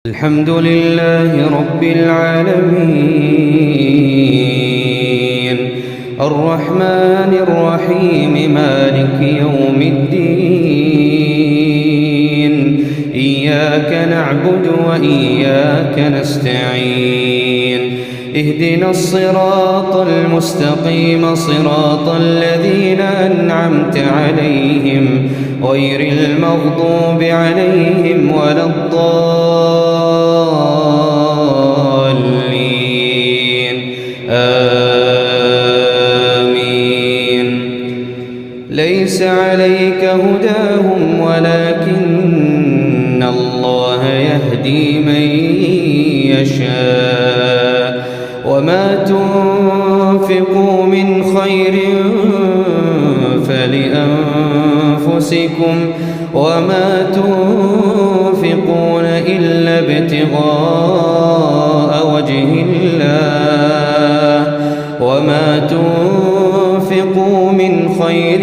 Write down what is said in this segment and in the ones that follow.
الحمد لله رب العالمين الرحمن الرحيم مالك يوم الدين إياك نعبد وإياك نستعين اهدنا الصراط المستقيم صراط الذين أنعمت عليهم غير المغضوب عليهم ولا الضالين آمين ليس عليك هداهم ولكن الله يهدي من يشاء وما تنفقوا من خير فلأنفسكم وما تنفقون إلا ابتغاء وجه الله وما تنفقوا من خير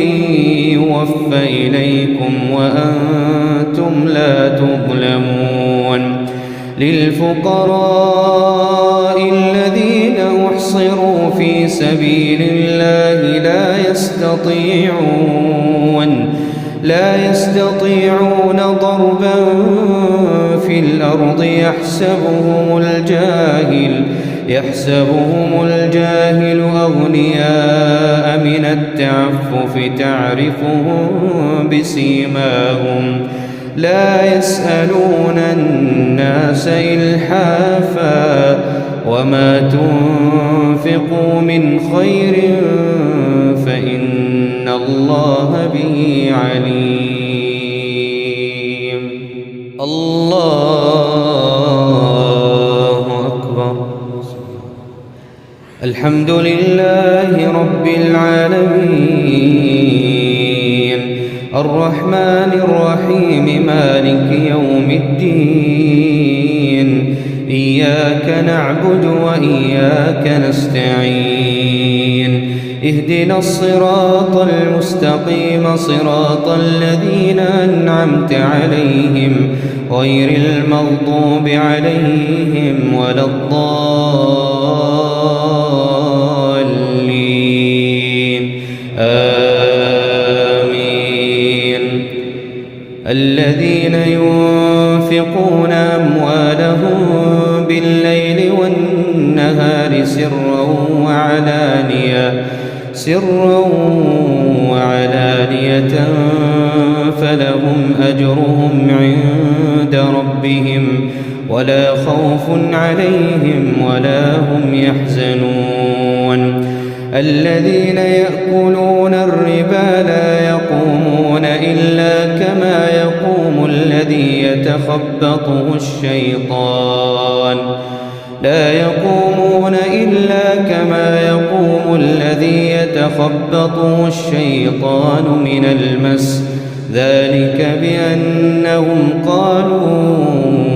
يوفى إليكم وأنتم لا تظلمون للفقراء الذين أحصروا في سبيل الله لا يستطيعون ضربا في الأرض يحسبهم الجاهل أغنياء من التعفف تعرفهم بسيماهم لا يسألون الناس إلحافا وما تنفقوا من خير فإن الله به عليم الله أكبر الحمد لله رب العالمين الرحمن الرحيم مالك يوم الدين إياك نعبد وإياك نستعين اهدنا الصراط المستقيم صراط الذين أنعمت عليهم غير المغضوب عليهم ولا الضالين الذين ينفقون أموالهم بالليل والنهار سرا وعلانية فلهم أجرهم عند ربهم ولا خوف عليهم ولا هم يحزنون الذين يأكلون الربا لا يقومون إلا كما يقوم الذي يتخبطه الشيطان من المس ذلك بأنهم قالوا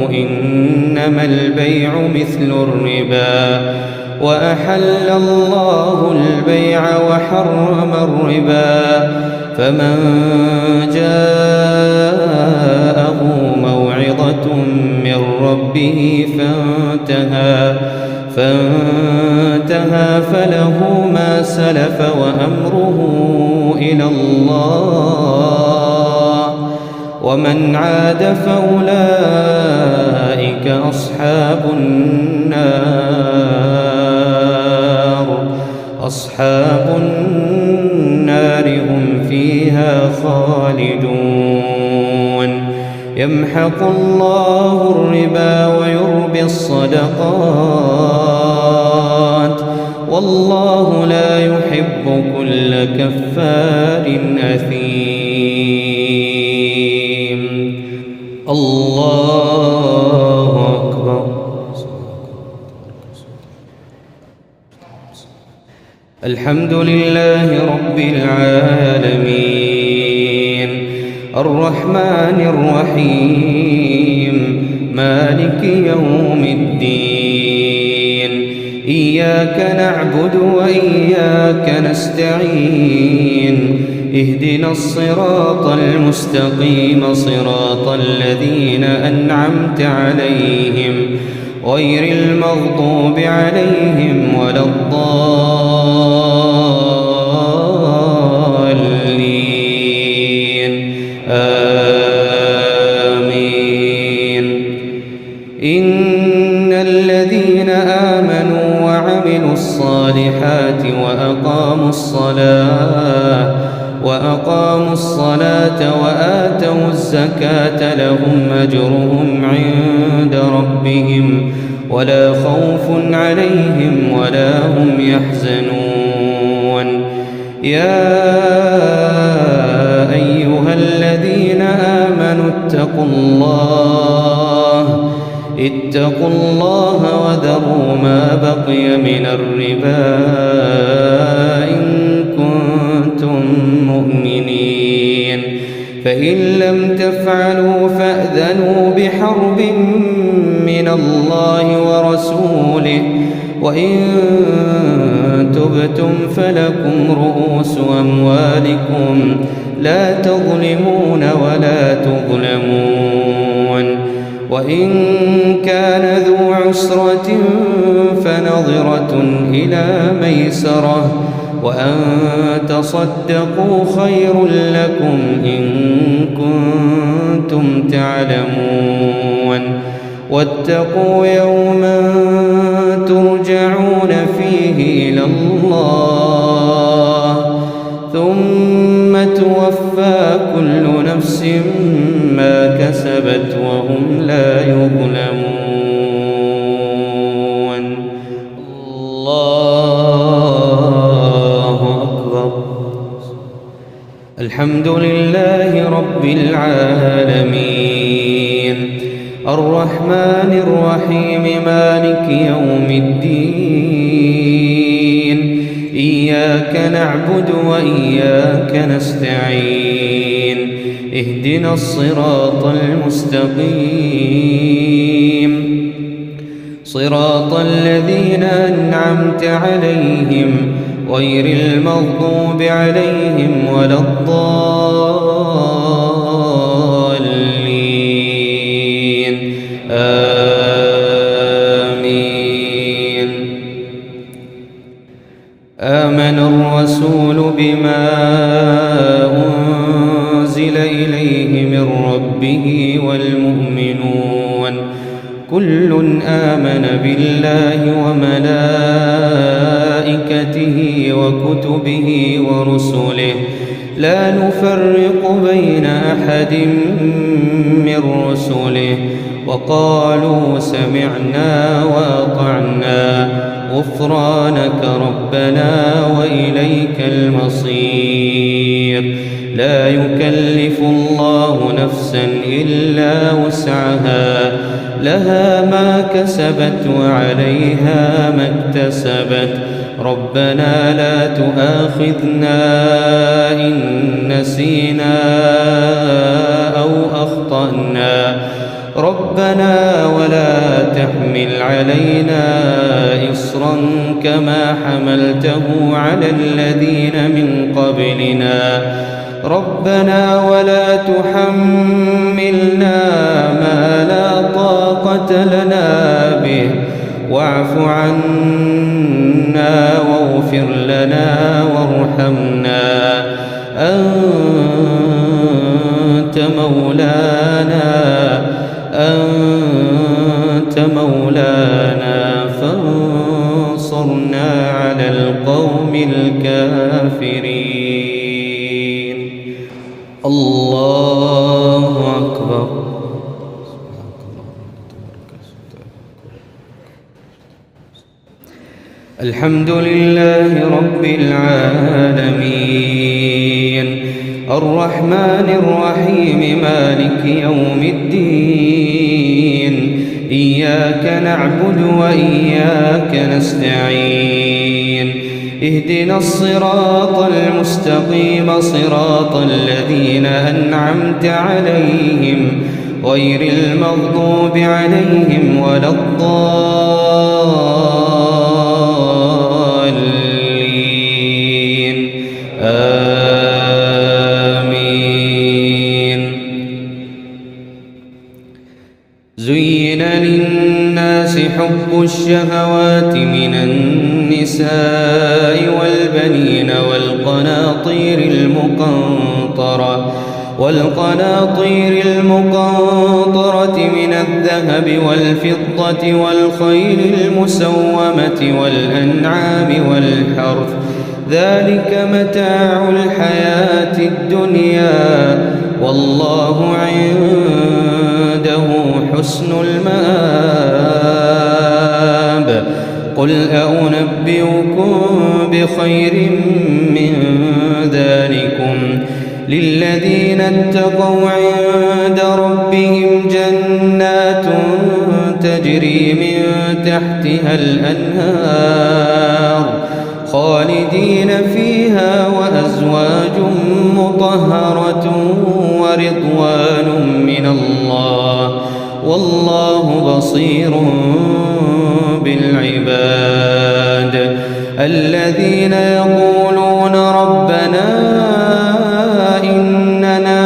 إنما البيع مثل الربا وأحل الله البيع وحرم الربا فمن جاءه موعظة من ربه فانتهى فله ما سلف وأمره إلى الله ومن عاد فأولئك أصحاب النار هم فيها خالدون يمحق الله الربا ويربي الصدقات والله لا يحب كل كفار أثيم الله أكبر الحمد لله رب العالمين الرحمن الرحيم مالك يوم الدين إياك نعبد وإياك نستعين اهدنا الصراط المستقيم صراط الذين أنعمت عليهم غير المغضوب عليهم ولا الضالين آمين. إن الذين آمنوا وعملوا الصالحات وأقاموا الصلاة وآتوا الزكاة لهم أجرهم عند ربهم ولا خوف عليهم ولا هم يحزنون. يا أيها الذين آمنوا اتقوا الله وذروا ما بقي من الربا إن كنتم مؤمنين، فإن لم تفعلوا فأذنوا بحرب من الله ورسوله، وإن تبتم فلكم رؤوس أموالكم لا تظلمون ولا تظلمون. وإن كان ذو عسرة فنظرة إلى ميسرة، وأن تصدقوا خير لكم إن كنتم تعلمون. واتقوا يوما ترجعون فيه إلى الله ثم توفى كل نفس ما كسبت وهم لا يظلمون. الله أكبر. الحمد لله رب العالمين الرحمن الرحيم مالك يوم الدين إياك نعبد وإياك نستعين اهدنا الصراط المستقيم صراط الذين أنعمت عليهم غير المغضوب عليهم ولا الضالين آمين. آمن الرسول بما أنزل إليه من ربه والمؤمنون كل آمن بالله وملائكته وكتبه ورسله لا نفرق بين أحد من رسله وقالوا سمعنا وأطعنا غفرانك ربنا وإليك المصير. لا يكلف الله نفسا إلا وسعها لها ما كسبت وعليها ما اكتسبت ربنا لا تؤاخذنا إن نسينا أو أخطأنا ربنا ولا تحمل علينا إصرا كما حملته على الذين من قبلنا ربنا ولا تحملنا ما لا طاقة لنا به واعف عنا واغفر لنا وارحمنا أنت مولانا فانصرنا على القوم الكافرين. الله أكبر. الحمد لله رب العالمين الرحمن الرحيم مالك يوم الدين إياك نعبد وإياك نستعين اهدنا الصراط المستقيم صراط الذين أنعمت عليهم غير المغضوب عليهم ولا الضالين الناس حب الشهوات من النساء والبنين والقناطير المقنطرة من الذهب والفضة والخيل المسومة والأنعام والحرث ذلك متاع الحياة الدنيا والله عنده حسن المآب. قل أنبئكم بخير من ذلكم للذين اتقوا عند ربهم جنات تجري من تحتها الأنهار خالدين فيها وأزواج مطهرة ورضوان من الله والله بصير بالعباد. الذين يقولون ربنا إننا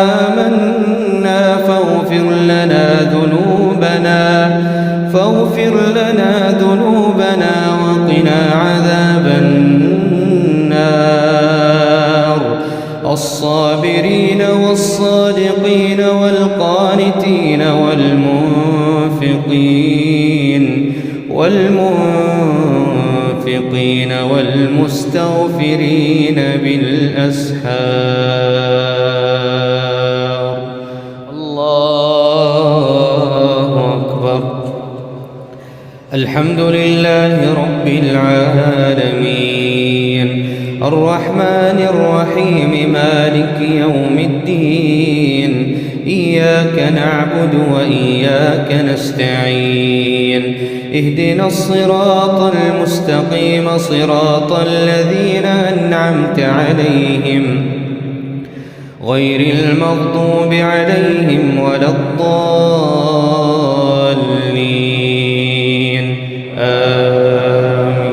آمنا فاغفر لنا ذنوبنا وقنا عذاب النار. الصابرين والصادقين والقانتين والمنفقين والمستغفرين بالأسحار. الله أكبر. الحمد لله رب العالمين الرحمن الرحيم مالك يوم الدين إياك نعبد وإياك نستعين اهدنا الصراط المستقيم صراط الذين أنعمت عليهم غير المغضوب عليهم ولا الضالين آمين.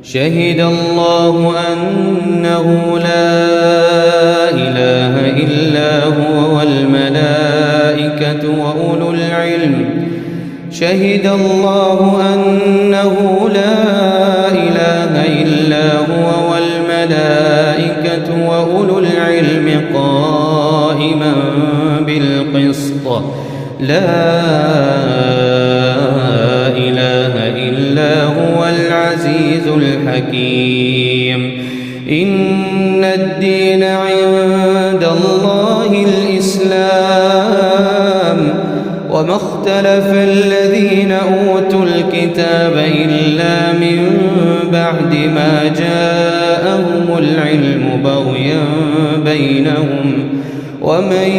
شهد الله أنه لا إله إلا هو والملائكة وأولو العلم شهد الله أنه لا إله إلا هو والملائكة وأولو العلم قائما بالقسط لا إله إلا هو العزيز الحكيم. إن الدين عند الله الإسلام وما اختلف الذين أوتوا الكتاب إلا من بعد ما جاءهم العلم بغيا بينهم ومن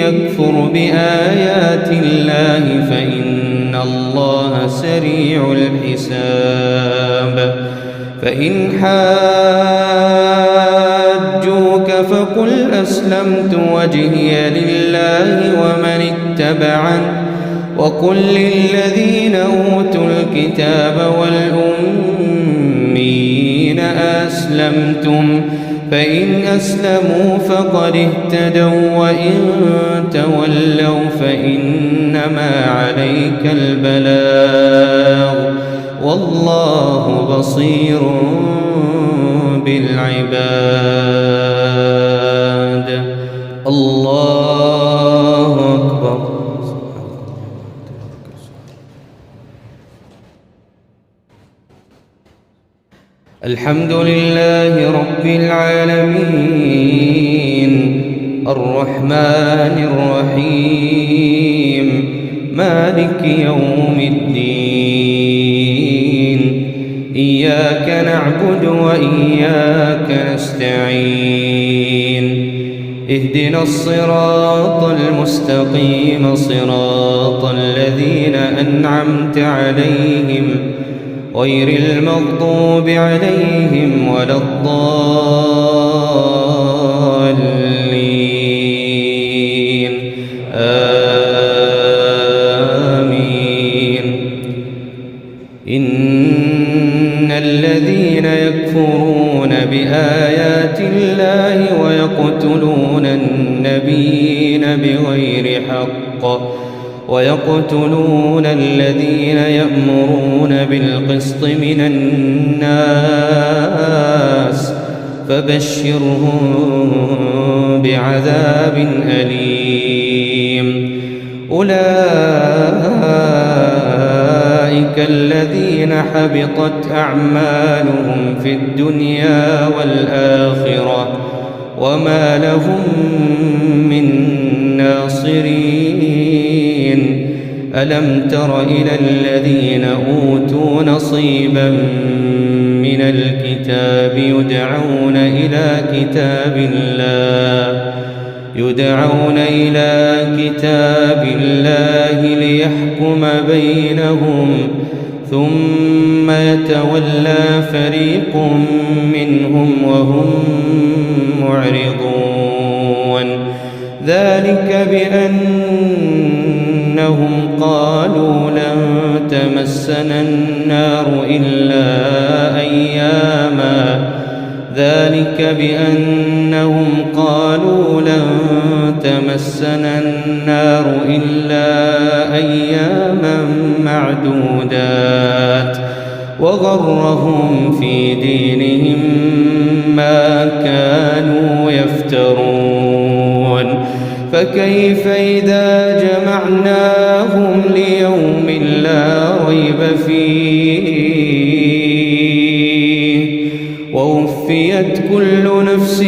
يكفر بآيات الله فإن الله سريع الحساب. فإن حاجوك فقل أسلمت وجهي لله ومن اتبعن وقل للذين أوتوا الكتاب والأمين أسلمتم فإن أسلموا فقد اهتدوا وإن تولوا فإنما عليك البلاغ والله بصير بالعباد. الله أكبر. الحمد لله رب العالمين الرحمن الرحيم مالك يوم الدين إياك نعبد وإياك نستعين اهدنا الصراط المستقيم صراط الذين أنعمت عليهم غير المغضوب عليهم ولا الضالين آمين. إن الذين يكفرون بآيات الله ويقتلون النبيين بغير حق ويقتلون الذين يأمرون بالقسط من الناس فبشرهم بعذاب أليم. أولئك الذين حبطت أعمالهم في الدنيا والآخرة وما لهم من ناصرين. ألم تر إلى الذين أوتوا نصيبا من الكتاب يدعون إلى كتاب الله ليحكم بينهم ثم يتولى فريق منهم وهم معرضون. ذلك بأنهم قالوا لن تمسنا النار إلا أياما معدودات وغرهم في دينهم ما كانوا يفترون. فكيف إذا جمعناهم ليوم لا ريب فيه ووفيت كل نفس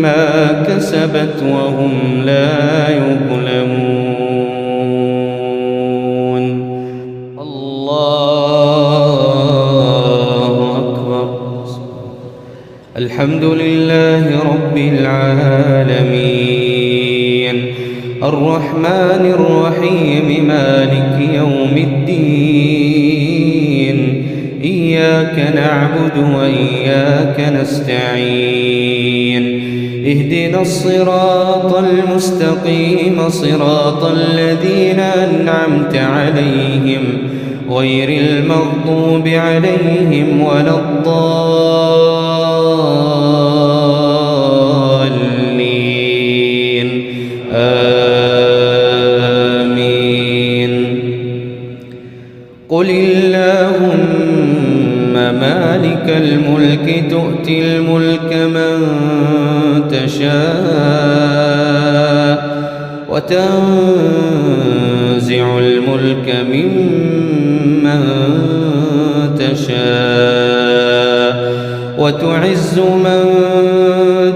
ما كسبت وهم لا يظلمون. الله أكبر. الحمد لله رب العالمين الرحمن الرحيم مالك يوم الدين إياك نعبد وإياك نستعين اهدنا الصراط المستقيم صراط الذين أنعمت عليهم غير المغضوب عليهم ولا الضالين آمين. قل اللهم مالك الملك تؤتي الملك من تشاء وتنزع الملك ممن تشاء وتعز من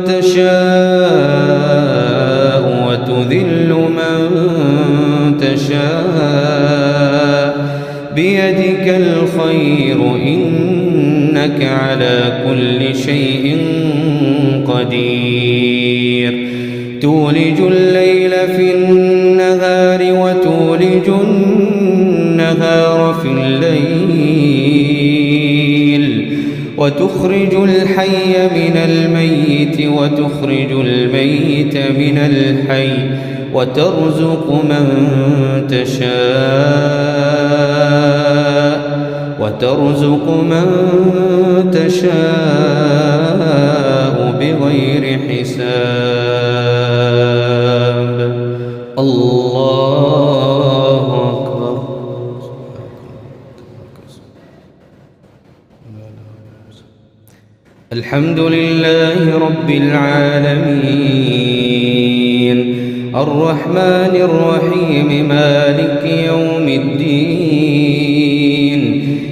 تشاء وتذل من تشاء بيدك الخير إنك على كل شيء قدير. تولج الليل في النهار وتولج النهار في الليل وتخرج الحي من الميت وتخرج الميت من الحي وترزق من تشاء بغير حساب. الله أكبر. الحمد لله رب العالمين الرحمن الرحيم مالك يوم الدين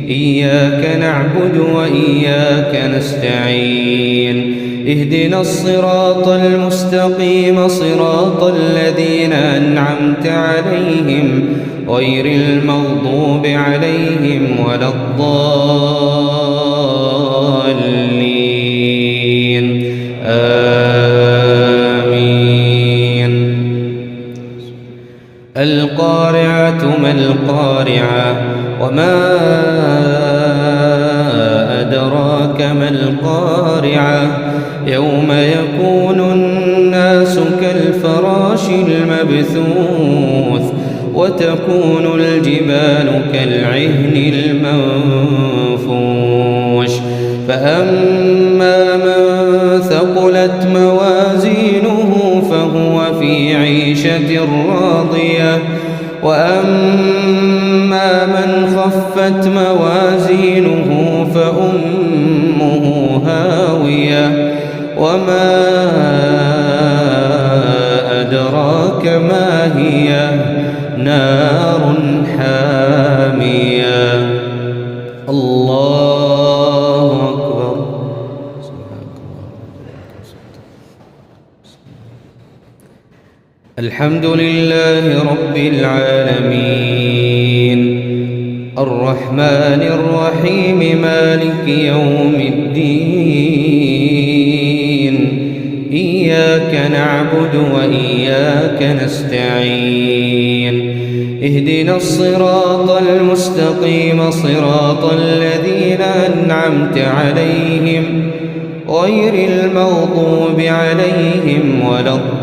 إياك نعبد وإياك نستعين اهدنا الصراط المستقيم صراط الذين أنعمت عليهم غير المغضوب عليهم ولا الضالين آمين. القارعة ما القارعة وما أدراك ما القارعة يوم يكون الناس كالفراش المبثوث وتكون الجبال كالعهن المنفوش. فأما من ثقلت موازينه فهو في عيشة راضية طاغية وأما من خفت موازينه فأمه هاوية وما أدراك ما هي نار حامية. الله أكبر. الحمد لله رب العالمين الرحمن الرحيم مالك يوم الدين إياك نعبد وإياك نستعين اهدنا الصراط المستقيم صراط الذين أنعمت عليهم غير المغضوب عليهم ولا الضالين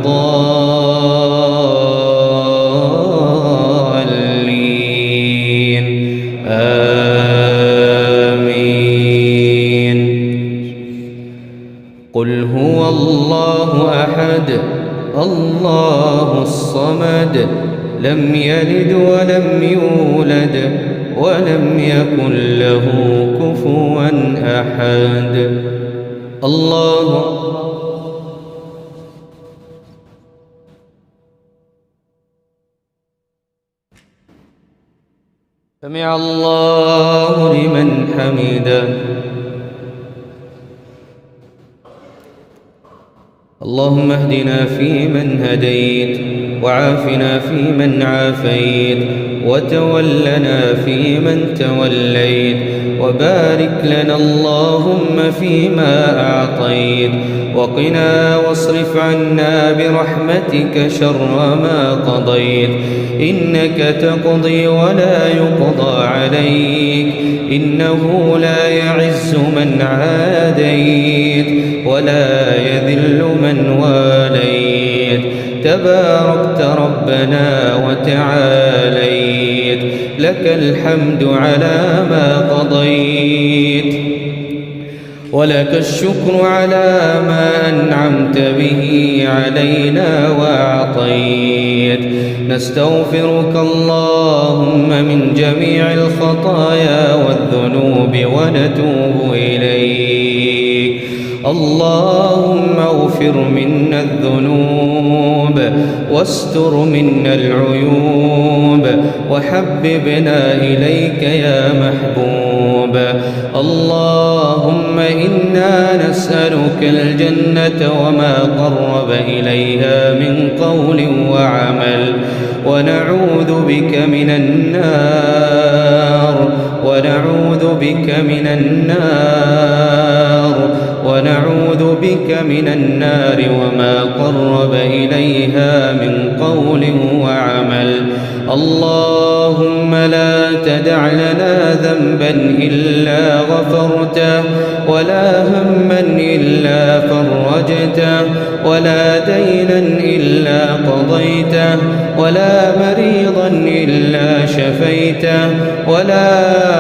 آمين. قل هو الله أحد الله الصمد لم يلد ولم يولد ولم يكن له كفوا أحد. الله سمع الله لمن حمده. اللهم اهدنا فيمن هديت وعافنا فيمن عافيت وتولنا فيمن توليت وبارك لنا اللهم فيما أعطيت وقنا واصرف عنا برحمتك شر ما قضيت إنك تقضي ولا يقضى عليك إنه لا يعز من عاديت ولا يذل من واليت تباركت ربنا وتعاليت لك الحمد على ما قضيت ولك الشكر على ما أنعمت به علينا وأعطيت. نستغفرك اللهم من جميع الخطايا والذنوب ونتوب إليك. اللهم اغفر منا الذنوب واستر منا العيوب وحببنا إليك يا محبوب. اللهم إنا نسألك الجنة وما قرب إليها من قول وعمل ونعوذ بك من النار ونعوذ بك من النار وما قرب إليها من قول وعمل. اللهم لا تدع لنا ذنبا إلا غفرته ولا هما إلا فرجته ولا دينا إلا قضيته ولا مريضا إلا شفيته ولا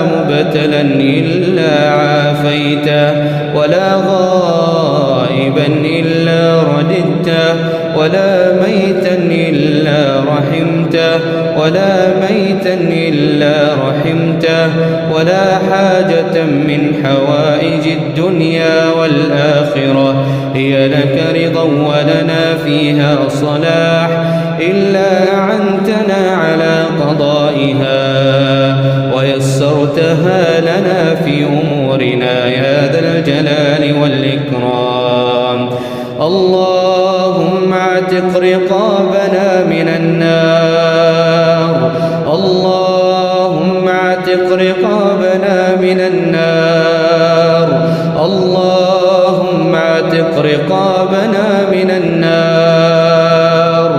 مبتلا إلا عافيته ولا غائبا إلا رددته ولا ميتا إلا رحمته ولا حاجة من حوائج الدنيا والآخرة هي لك رضا ولنا فيها صلاح إلا أعنتنا على قضائها ويسرتها لنا في أمورنا يا ذا الجلال والإكرام. اللهم اعتق رقابنا من النار. اللهم اعتق رقابنا من النار. اللهم اعتق رقابنا من النار.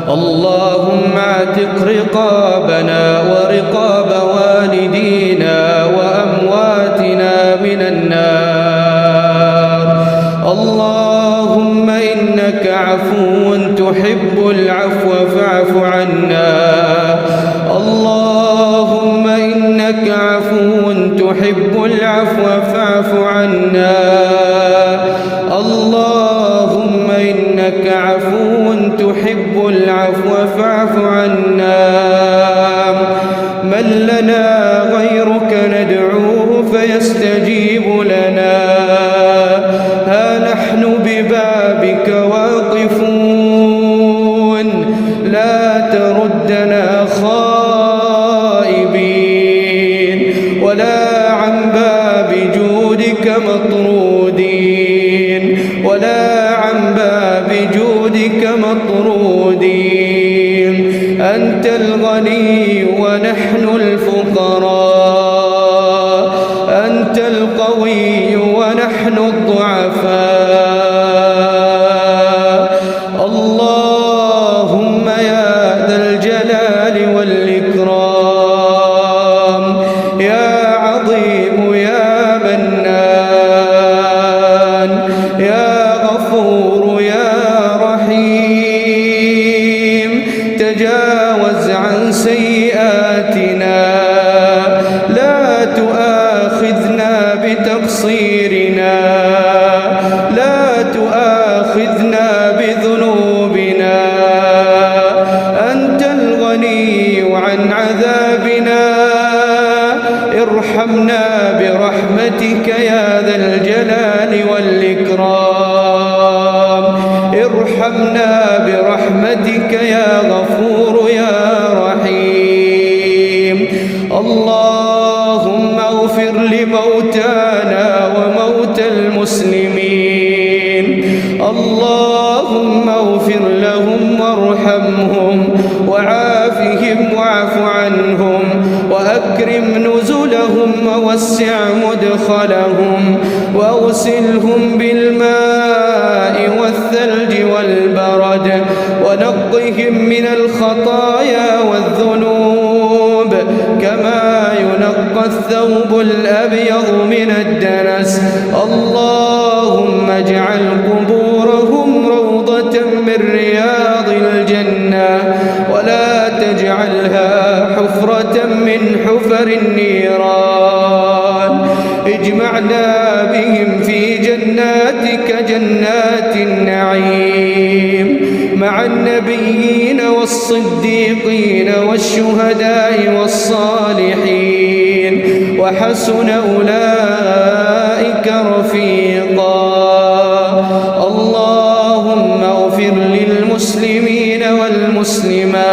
اللهم اعتق رقابنا ورقاب والدينا وأمواتنا من النار. اللهم إنك عفو تحب العفو فاعف عنا. اللهم إنك عفو تحب العفو فاعف عنا. اللهم إنك عفو تحب العفو فاعف عنا. عنا. من لنا غيرك ندعوه فيستجيب لنا. ها نحن ببابك واقفون، لا تردنا خائبين، ولا عن باب جودك مطرودين، ولا عن باب جودك مطرودين. أنت الغني ونحن الفقراء، أنت القوي ونحن الضعفاء. اللهم يا ذا الجلال والإكرام، يا عظيم يا منان، يا غفور يا رحيم، تجاوز عن سيئاتنا، لا تؤاخذنا بتقصيرنا، لا تؤاخذنا بذنوبنا. أنت الغني عن عذابنا، ارحمنا برحمتك يا ذا الجلال والإكرام، ارحمنا برحمتك يا غفور يا رحيم. اللهم اغفر لموتانا وموتى المسلمين، اللهم اغفر لهم وارحمهم وعافهم واعف عنهم وأكرم نزلهم ووسع مدخلهم واغسلهم بالماء والثلج والبرد ونقهم من الخطايا والذنوب كما ينقى الثوب الأبيض من الدنس. اللهم اجعل قبورهم روضة من رياض الجنة، ولا تجعلها حفرة من حفر النيران. اجمعنا بهم في جناتك جنات النعيم مع النبيين والصديقين والشهداء والصالحين، وحسن أولئك رفيقا. اللهم اغفر للمسلمين والمسلمات